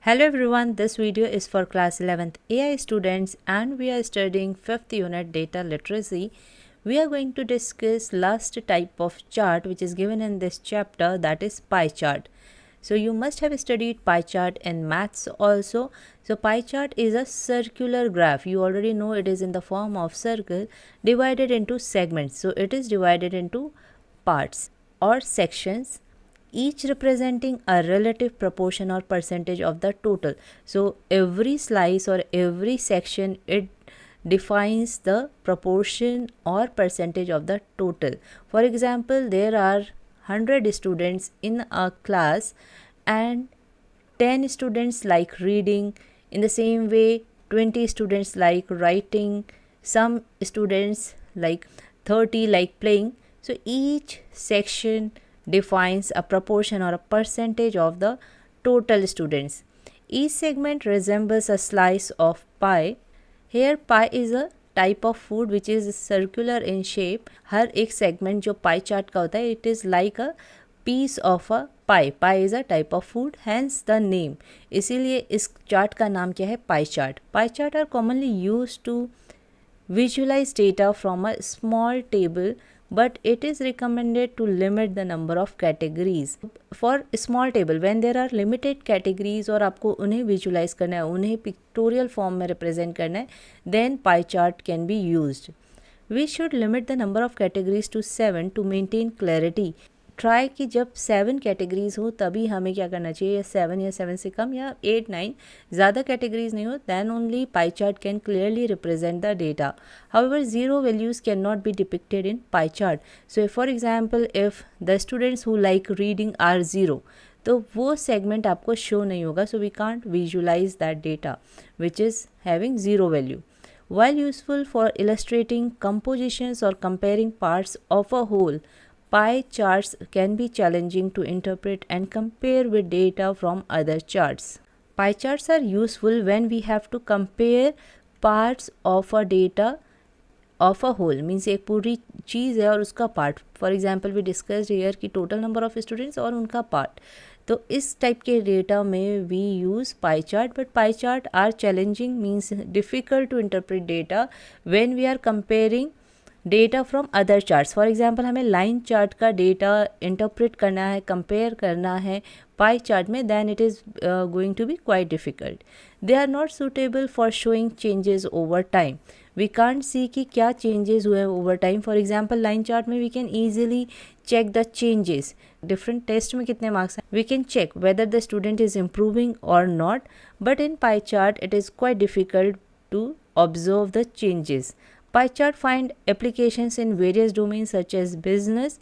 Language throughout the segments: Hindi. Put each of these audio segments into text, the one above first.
Hello everyone, this video is for class 11th AI students and we are studying 5th unit data literacy. We are going to discuss last type of chart which is given in this chapter, that is pie chart. So you must have studied pie chart in maths also. So pie chart is a circular graph. You already know it is in the form of circle divided into segments. So it is divided into parts or sections, each representing a relative proportion or percentage of the total. So every slice or every section, it defines the proportion or percentage of the total. For example, there are 100 students in a class and 10 students like reading. In the same way, 20 students like writing, some students like 30 like playing. So each section defines a proportion or a percentage of the total students. Each segment resembles a slice of pie. Here pie is a type of food which is circular in shape. हर एक segment जो pie chart का होता है, it is like a piece of a pie. Pie is a type of food, hence the name. इसीलिए इस chart का नाम क्या है? Pie chart. Pie chart are commonly used to visualize data from a small table, but it is recommended to limit the number of categories. For small table, when there are limited categories और आपको उन्हें visualize करना है, उन्हें pictorial form में represent करना है, then pie chart can be used. We should limit the number of categories to 7 to maintain clarity. Try कि जब 7 कैटेगरीज हो तभी हमें क्या करना चाहिए, या 7 या 7 से कम या 8 9 ज़्यादा कैटेगरीज नहीं हो, then only pie chart can clearly represent the data. However zero values can not be depicted in pie chart. So for example if the students who like reading are zero, तो वो सेगमेंट आपको शो नहीं होगा. So we can't visualize that data which is having zero value. While useful for illustrating compositions or comparing parts of a whole, pie charts can be challenging to interpret and compare with data from other charts. Pie charts are useful when we have to compare parts of a data of a whole, means एक पूरी चीज़ है और उसका part. For example we discussed here कि टोटल नंबर ऑफ स्टूडेंट्स और उनका पार्ट. तो इस टाइप के डेटा में we use pie chart, but pie chart are challenging, means difficult to interpret data when we are comparing data from other charts. For example हमें लाइन चार्ट का डेटा इंटरप्रेट करना है, कंपेयर करना है पाई चार्ट में, then it is going to be quite difficult. They are not suitable for showing changes over time. We can't see कि क्या चेंजेस हुए over time. For example line chart में we can easily check the changes. Different test में कितने मार्क्स हैं, we can check whether the student is improving और not, but in pie chart it is quite difficult to observe the changes. Pie chart find applications in various domains such as business,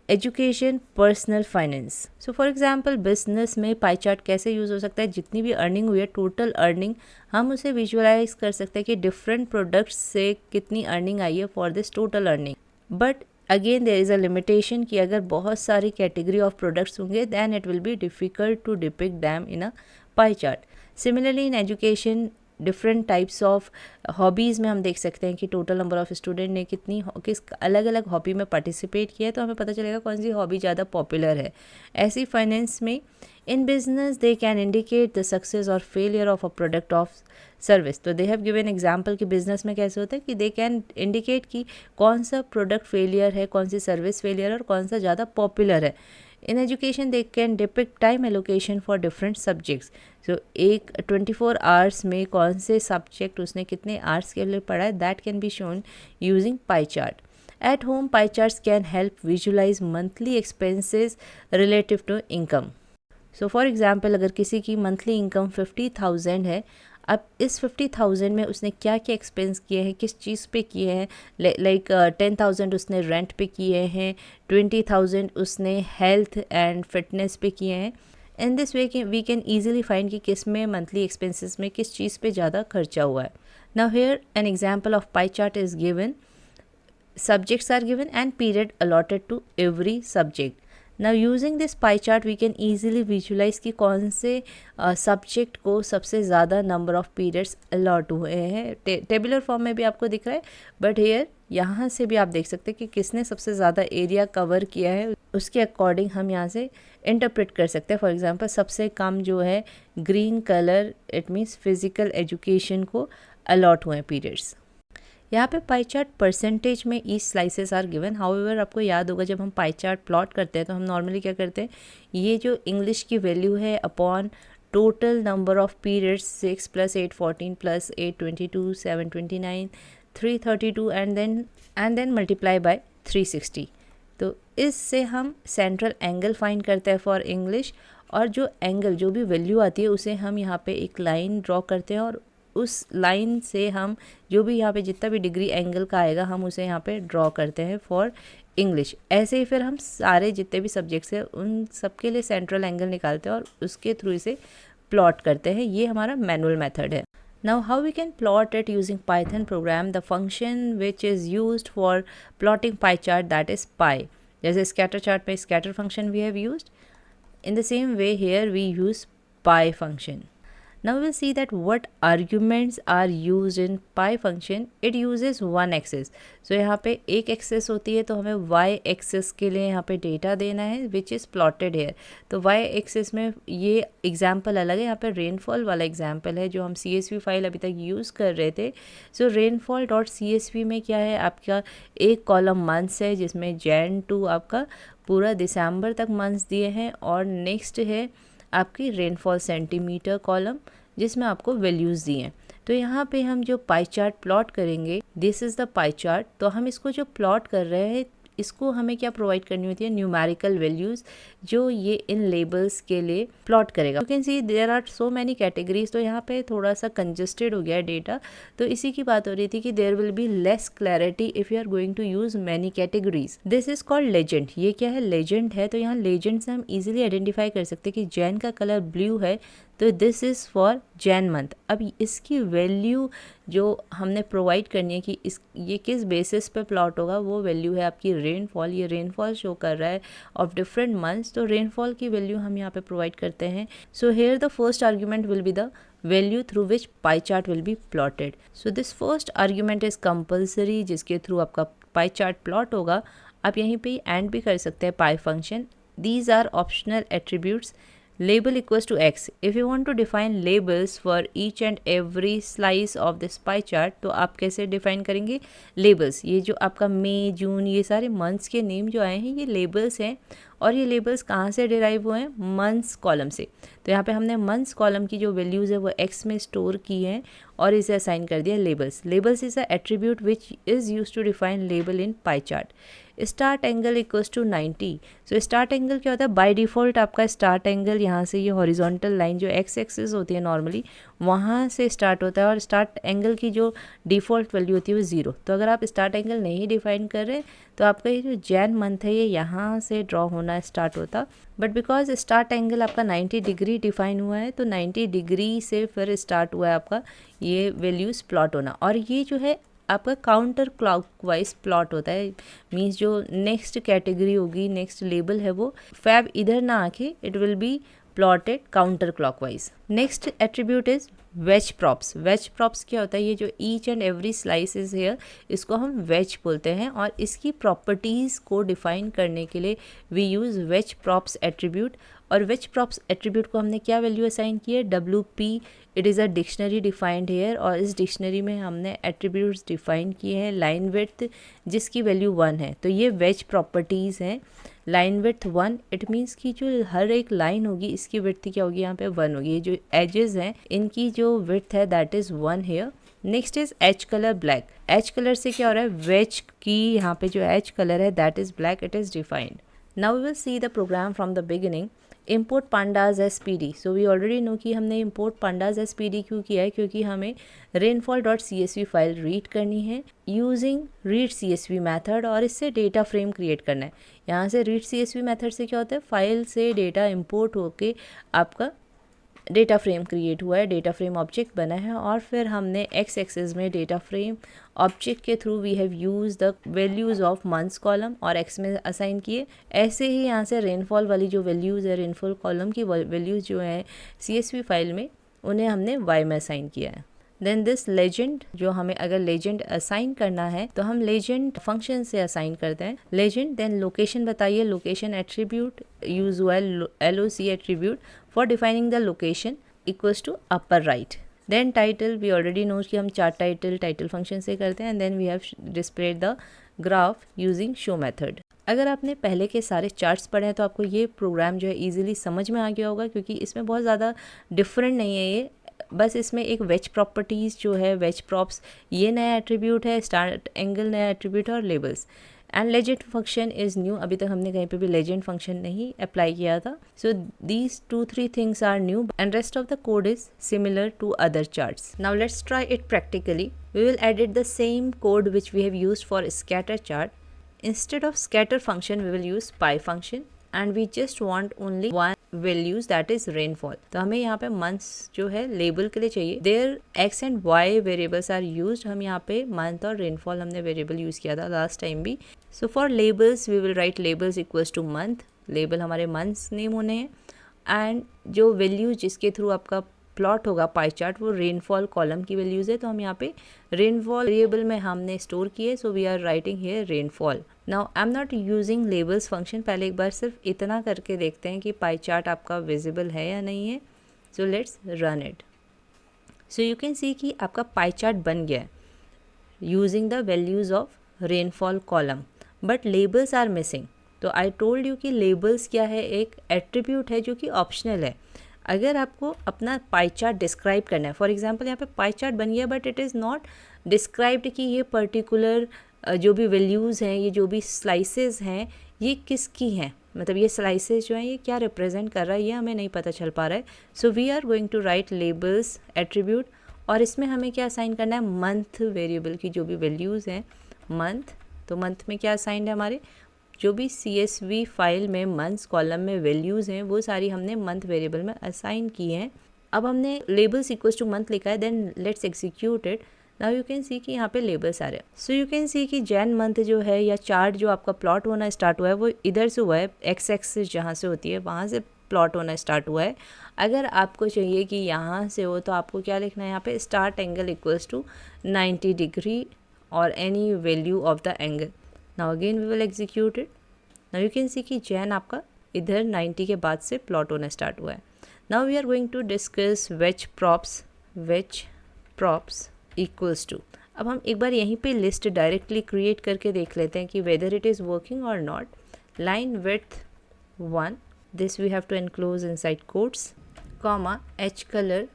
education, personal finance. So for example business में पाई चार्ट कैसे यूज़ हो सकता है, जितनी भी अर्निंग हुई है टोटल अर्निंग हम उसे विजुअलाइज कर सकते हैं कि डिफरेंट प्रोडक्ट्स से कितनी अर्निंग आई है for this total earning. But again there is a limitation कि अगर बहुत सारी कैटेगरी ऑफ प्रोडक्ट्स होंगे then it will be difficult to depict them in a pie chart. Similarly in education different types of hobbies में हम देख सकते हैं कि टोटल नंबर ऑफ स्टूडेंट ने किस अलग अलग हॉबी में पार्टिसिपेट किया है, तो हमें पता चलेगा कौन सी हॉबी ज़्यादा पॉपुलर है. ऐसी फाइनेंस में in business they can indicate the success और failure of a product of service. तो दे हैव गिवन एग्जांपल कि बिजनेस में कैसे होता है कि दे कैन इंडिकेट कि कौन सा प्रोडक्ट फेलियर है, कौन सी सर्विस फेलियर है और कौन सा ज़्यादा पॉपुलर है. In education they can depict time allocation for different subjects. So एक 24 आवर्स में कौन से सब्जेक्ट उसने कितने आवर्स के लिए पढ़ा है, that can be shown using pie chart. At home pie charts can help visualize monthly expenses relative to income. So for example अगर किसी की मंथली इनकम 50,000 है, अब इस 50,000 में उसने क्या क्या एक्सपेंस किए हैं, किस चीज़ पे किए हैं, लाइक 10,000 उसने रेंट पे किए हैं, 20,000 उसने हेल्थ एंड फिटनेस पे किए हैं. In this way we can easily find कि किस में मंथली एक्सपेंसेस में किस चीज़ पे ज़्यादा खर्चा हुआ है. Now here an example of pie chart is given. Subjects are given and period allotted to every subject. Now using this pie chart we can easily visualize कि कौन से सब्जेक्ट को सबसे ज़्यादा नंबर ऑफ पीरियड्स अलॉट हुए हैं. टेबुलर फॉर्म में भी आपको दिख रहा है, बट हेयर यहाँ से भी आप देख सकते हैं कि किसने सबसे ज़्यादा एरिया कवर किया है उसके अकॉर्डिंग हम यहाँ से इंटरप्रेट कर सकते हैं। फॉर एग्जांपल सबसे कम जो है green colour, it means physical education को अलॉट हुए हैं पीरियड्स। यहाँ पे पाई चार्ट परसेंटेज में each slices are given. However आपको याद होगा जब हम पाई चार्ट प्लॉट करते हैं तो हम नॉर्मली क्या करते हैं, ये जो इंग्लिश की वैल्यू है upon total number of periods 6 + 8 14 + 8 22 7 29 332 and then multiply by 360। तो इससे हम सेंट्रल एंगल फाइंड करते हैं फॉर इंग्लिश, और जो एंगल जो भी वैल्यू आती है उसे हम यहाँ पे एक लाइन ड्रॉ करते हैं और उस लाइन से हम जो भी यहाँ पे जितना भी डिग्री एंगल का आएगा हम उसे यहाँ पे ड्रॉ करते हैं फॉर इंग्लिश। ऐसे ही फिर हम सारे जितने भी सब्जेक्ट्स हैं उन सब के लिए सेंट्रल एंगल निकालते हैं और उसके थ्रू इसे प्लॉट करते हैं। ये हमारा मैनुअल मेथड है। Now how we can plot it using Python program, the function which is used for plotting pie chart, that is pi. जैसे scatter chart में scatter function we have used, in the same way here we use pi function. Now we'll see that what arguments are used in pi function. It uses one axis. So यहाँ पे एक एक्सेस होती है तो हमें y एक्सेस के लिए यहाँ पे डेटा देना है which is plotted here. तो y एक्सेस में ये एग्जाम्पल अलग है, यहाँ पे रेनफॉल वाला एग्जाम्पल है जो हम CSV फाइल अभी तक यूज़ कर रहे थे. सो rainfall.csv में क्या है, आपका एक कॉलम मंथ्स है जिसमें Jan to आपका पूरा दिसंबर तक मंथ्स दिए हैं, और नेक्स्ट है आपकी रेनफॉल सेंटीमीटर कॉलम जिसमें आपको वैल्यूज़ दिए हैं. तो यहाँ पे हम जो पाई चार्ट प्लॉट करेंगे, this is the pie chart. तो हम इसको जो प्लॉट कर रहे हैं इसको हमें क्या प्रोवाइड करनी होती है, न्यूमेरिकल वैल्यूज़ जो ये इन लेबल्स के लिए प्लॉट करेगा. You can see there are so many categories. तो यहाँ पे थोड़ा सा कंजस्टेड हो गया है डेटा, तो इसी की बात हो रही थी कि there will be less clarity if you are going to use many categories. This is called legend. ये क्या है, लेजेंड है. तो यहाँ लेजेंड से हम इजीली आइडेंटिफाई कर सकते हैं कि जैन का कलर ब्लू है तो this is for Jain month. अब इसकी वैल्यू जो हमने प्रोवाइड करनी है कि ये किस बेसिस पे प्लॉट होगा, वो वैल्यू है आपकी रेनफॉल. ये रेनफॉल शो कर रहा है ऑफ डिफरेंट मंथ्स, तो रेनफॉल की वैल्यू हम यहाँ पे प्रोवाइड करते हैं. So here the first argument will be the value through which pie chart will be plotted. So this first argument is compulsory जिसके थ्रू आपका पाई चार्ट प्लॉट होगा. आप यहीं पे एंड भी कर सकते हैं pie function. These are optional attributes. Label equals to x. If you want to define labels for each and every slice of this pie chart, तो आप कैसे डिफाइन करेंगे labels. ये जो आपका मई जून ये सारे मंथ्स के नेम जो आए हैं ये labels हैं, और ये लेबल्स कहाँ से डिराइव हुए हैं, मंथ्स कॉलम से. तो यहाँ पे हमने मंथ्स कॉलम की जो वैल्यूज़ है वो x में स्टोर की हैं और इसे असाइन कर दिया labels. Labels is a attribute which is use to define label in pie chart. Start angle equals to 90. So start angle क्या होता है, बाय डिफ़ॉल्ट आपका स्टार्ट एंगल यहाँ से ये हॉरिजॉन्टल लाइन जो एक्स एक्सिस होती है नॉर्मली वहाँ से स्टार्ट होता है, और स्टार्ट एंगल की जो डिफ़ॉल्ट वैल्यू होती है वो 0. तो अगर आप स्टार्ट एंगल नहीं डिफाइन कर रहे तो आपका ये जो जैन मंथ है ये यहाँ से ड्रॉ होना स्टार्ट होता. बट बिकॉज स्टार्ट एंगल आपका 90 डिग्री डिफाइन हुआ है तो 90 डिग्री से फिर स्टार्ट हुआ है आपका ये वैल्यूज़ प्लॉट होना. और ये जो है आपका काउंटर क्लॉकवाइज प्लॉट होता है. मीन्स जो नेक्स्ट कैटेगरी होगी, नेक्स्ट लेबल है वो फैब इधर ना आके it will be plotted counter clockwise. Next attribute is wedge props. Wedge props क्या होता है, ये जो each and every slice is here इसको हम वेज बोलते हैं, और इसकी प्रॉपर्टीज़ को डिफाइन करने के लिए we use wedge props attribute. और वेज प्रॉप्स एट्रीब्यूट को हमने क्या वैल्यू असाइन की है, WP. It is a dictionary defined here, और इस डिक्शनरी में हमने एट्रीब्यूट्स डिफाइन किए हैं. लाइन विड्थ जिसकी वैल्यू 1 है, तो ये वेज प्रॉपर्टीज़ हैं. लाइन विड्थ 1 इट मीन्स कि जो हर एक लाइन होगी इसकी विड्थ क्या होगी, यहाँ पे 1 होगी. ये जो एजेस हैं इनकी जो विड्थ है that is 1 here. Next is edge colour black. Edge colour से क्या हो रहा है, वेज की यहाँ पे जो एच कलर है that is black, it is defined. Now we will see the program from the beginning. import pandas as pd. So we already know कि हमने import pandas as pd क्यों किया है, क्योंकि हमें rainfall.csv फाइल रीड करनी है यूजिंग read csv मेथड, और इससे डेटा फ्रेम क्रिएट करना है. यहाँ से read csv मेथड से क्या होता है, फाइल से डेटा इंपोर्ट होके आपका डेटा फ्रेम क्रिएट हुआ है, डेटा फ्रेम ऑब्जेक्ट बना है, और फिर हमने एक्स एक्सिस में डेटा फ्रेम ऑब्जेक्ट के through we have use the values of months column और एक्स में असाइन किए. ऐसे ही यहाँ से रेनफॉल वाली जो वैल्यूज़ है, रेनफॉल कॉलम की वैल्यूज़ जो हैं CSV फाइल में, उन्हें हमने वाई में असाइन किया है. देन दिस लेजेंड, जो हमें अगर लेजेंड असाइन करना है तो हम लेजेंड फंक्शन से असाइन करते हैं लेजेंड। देन लोकेशन बताइए, लोकेशन एट्रीब्यूट यूज हुआ है LOC attribute for defining the location equals to upper right. Then title, we already know कि हम चार्ट टाइटल फंक्शन से करते हैं। And then we have displayed the graph using show method. अगर आपने पहले के सारे चार्ट्स पढ़े हैं तो आपको ये प्रोग्राम जो है इजीली समझ में आ गया होगा, क्योंकि इसमें बहुत ज़्यादा डिफरेंट नहीं है ये। बस इसमें एक वेज प्रॉपर्टीज़ जो है, वेज प्रॉप्स, ये नया एट्रीब्यूट है, स्टार्ट एंगल नया एट्रीब्यूट है, और labels. And legend function is new, अभी तक हमने कहीं पे भी लेजेंड फंक्शन नहीं अप्लाई किया था। So these 2-3 things are new and rest of the code is similar to other charts. Now let's try it practically. We will edit the same code which we have used for scatter chart. Instead of scatter function, we will use py function and we just want only one values, that is rainfall. तो हमें यहाँ पे months जो है लेबल के लिए चाहिए। There x and y variables are used। हम यहाँ पे month और rainfall हमने वेरिएबल यूज़ किया था लास्ट टाइम भी। So for labels we will write labels equals to month। Label हमारे months नेम होने हैं एंड जो वैल्यूज जिसके थ्रू आपका प्लॉट होगा पाई चार्ट वो रेनफॉल कॉलम की वैल्यूज़ है। तो हम यहाँ पे रेनफॉल वेरिएबल में हमने स्टोर किए। So we are writing here rainfall. Now I am not using labels function. पहले एक बार सिर्फ इतना करके देखते हैं कि पाई चार्ट आपका विजिबल है या नहीं है। So let's run it. So you can see कि आपका पाई चार्ट बन गया है using the values of rainfall column, but labels are missing. तो आई टोल्ड यू कि लेबल्स क्या है, एक एट्रीब्यूट है जो कि ऑप्शनल है। अगर आपको अपना पाई चार्ट डिस्क्राइब करना है, फॉर एग्जांपल यहाँ पे पाई चार्ट बन गया but it is not described कि ये पर्टिकुलर जो भी वैल्यूज़ हैं, ये जो भी स्लाइसेस हैं, ये किसकी हैं, मतलब ये स्लाइसेस जो हैं ये क्या रिप्रेजेंट कर रहा है, ये हमें नहीं पता चल पा रहा है। So we are going to write labels attribute और इसमें हमें क्या असाइन करना है, मंथ वेरिएबल की जो भी वैल्यूज़ हैं मंथ। तो मंथ में क्या असाइंड है, हमारे जो भी CSV फाइल में मंथ्स कॉलम में वैल्यूज़ हैं वो सारी हमने मंथ वेरिएबल में असाइन की हैं। अब हमने लेबल्स इक्वल्स टू मंथ लिखा है। Then let's execute it. Now you can see कि यहाँ पे लेबल्स आ रहे हैं। सो यू कैन सी कि जैन मंथ जो है या चार्ट जो आपका प्लॉट होना स्टार्ट हुआ है वो इधर से हुआ है, एक्स एक्सिस जहाँ से होती है वहाँ से प्लॉट होना स्टार्ट हुआ है। अगर आपको चाहिए कि यहाँ से हो तो आपको क्या लिखना है, यहाँ पे start angle equals to 90 degree और any value of the angle. Now again we will execute it. Now you can see कि जैन आपका इधर 90 के बाद से प्लॉट होना स्टार्ट हुआ है। Now we are going to discuss wedge props equals to. अब हम एक बार यहीं पे लिस्ट डायरेक्टली क्रिएट करके देख लेते हैं कि वेदर इट इज़ वर्किंग और not. Line width 1, this we have to enclose inside quotes, comma h colour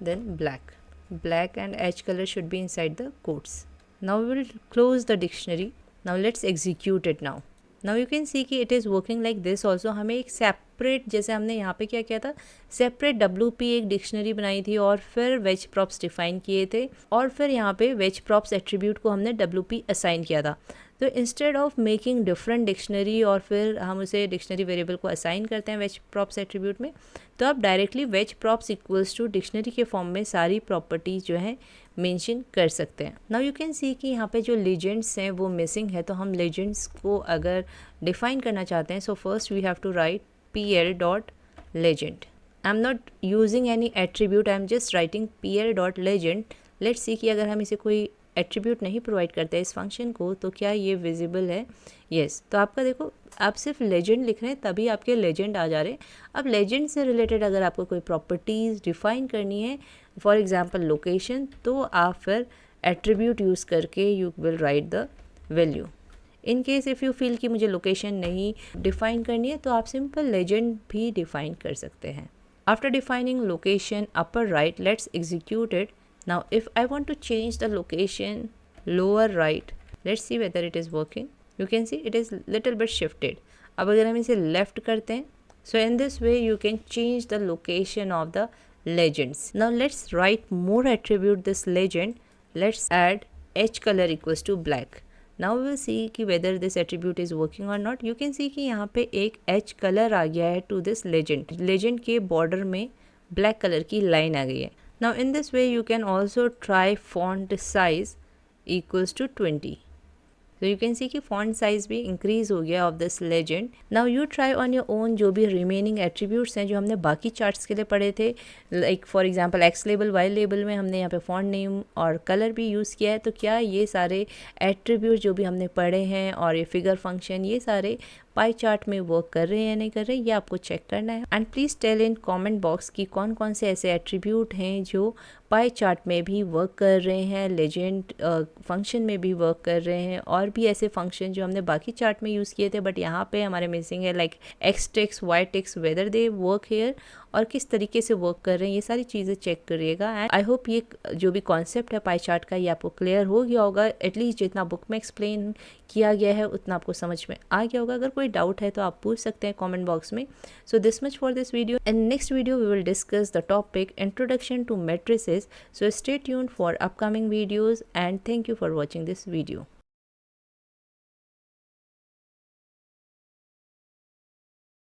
then black and h colour should be inside the quotes. Now we will close the dictionary. Now let's execute it. Now you can see कि it is working like this also. हमें एक सेपरेट, जैसे हमने यहाँ पे क्या किया था, सेपरेट WP एक डिक्शनरी बनाई थी और फिर वेज प्रॉप्स डिफाइन किए थे और फिर यहाँ पे वेज प्रॉप्स एट्रीब्यूट को हमने WP असाइन किया था। तो instead of making different dictionary और फिर हम उसे डिक्शनरी वेरिएबल को असाइन करते हैं वेज प्रॉप्स एट्रीब्यूट में, तो आप directly wedge props equals to dictionary के फॉर्म में सारी प्रॉपर्टीज़ जो है मेंशन कर सकते हैं। नाउ यू कैन सी कि यहाँ पे जो लेजेंड्स हैं वो मिसिंग है। तो हम लेजेंड्स को अगर डिफाइन करना चाहते हैं, so first we have to write PL.legend। I am not using any attribute, I am just writing PL.legend। Let's see कि अगर हम इसे कोई एट्रीब्यूट नहीं प्रोवाइड करते इस फंक्शन को तो क्या ये विजिबल है। येस। तो आपका देखो, आप सिर्फ लेजेंड लिख रहे हैं तभी आपके लेजेंड आ जा रहे हैं। अब लेजेंड से रिलेटेड अगर आपको कोई प्रॉपर्टीज़ डिफाइन करनी है, फॉर एग्जांपल लोकेशन, तो आप फिर एट्रीब्यूट यूज़ करके you will write the value. In case if you feel कि मुझे लोकेशन नहीं डिफाइन करनी है तो आप सिंपल लेजेंड भी डिफाइन कर सकते हैं। After defining location upper right, let's execute it. Now if I want to change the location lower right, let's see whether it is working. You can see it is little bit shifted. अब अगर हम इसे left करते हैं, so in this way you can change the location of the legends. Now let's write more attribute this legend. Let's add h color equals to black. Now we will see कि whether this attribute is working or not. You can see कि यहाँ पे एक h color आ गया है to this legend. Legend के border में black color की line आ गई है। Now in this way you can also try font size equals to 20. So you can see कि font size भी increase हो गया of this legend. Now you try on your own जो भी remaining attributes हैं जो हमने बाकी charts के लिए पढ़े थे, like for example x label y label में हमने यहाँ पे font name और color भी यूज़ किया है, तो क्या ये सारे attributes जो भी हमने पढ़े हैं और ये figure function ये सारे पाई चार्ट में वर्क कर रहे हैं या नहीं कर रहे, ये आपको चेक करना है. And please tell in comment box कि कौन कौन से ऐसे एट्रीब्यूट हैं जो पाई चार्ट में भी वर्क कर रहे हैं, लेजेंड फंक्शन में भी वर्क कर रहे हैं, और भी ऐसे फंक्शन जो हमने बाकी चार्ट में यूज़ किए थे बट यहाँ पे हमारे मिसिंग है, like x text y text, whether they work here और किस तरीके से वर्क कर रहे हैं, ये सारी चीज़ें चेक करिएगा. एंड आई होप ये जो भी कॉन्सेप्ट है पाई चार्ट का ये आपको क्लियर हो गया होगा. एटलीस्ट जितना बुक में एक्सप्लेन किया गया है उतना आपको समझ में आ गया होगा. अगर कोई डाउट है तो आप पूछ सकते हैं कमेंट बॉक्स में. So this much for this video. In next video we will discuss the topic introduction to matrices. So stay tuned for upcoming videos and thank you for watching this video.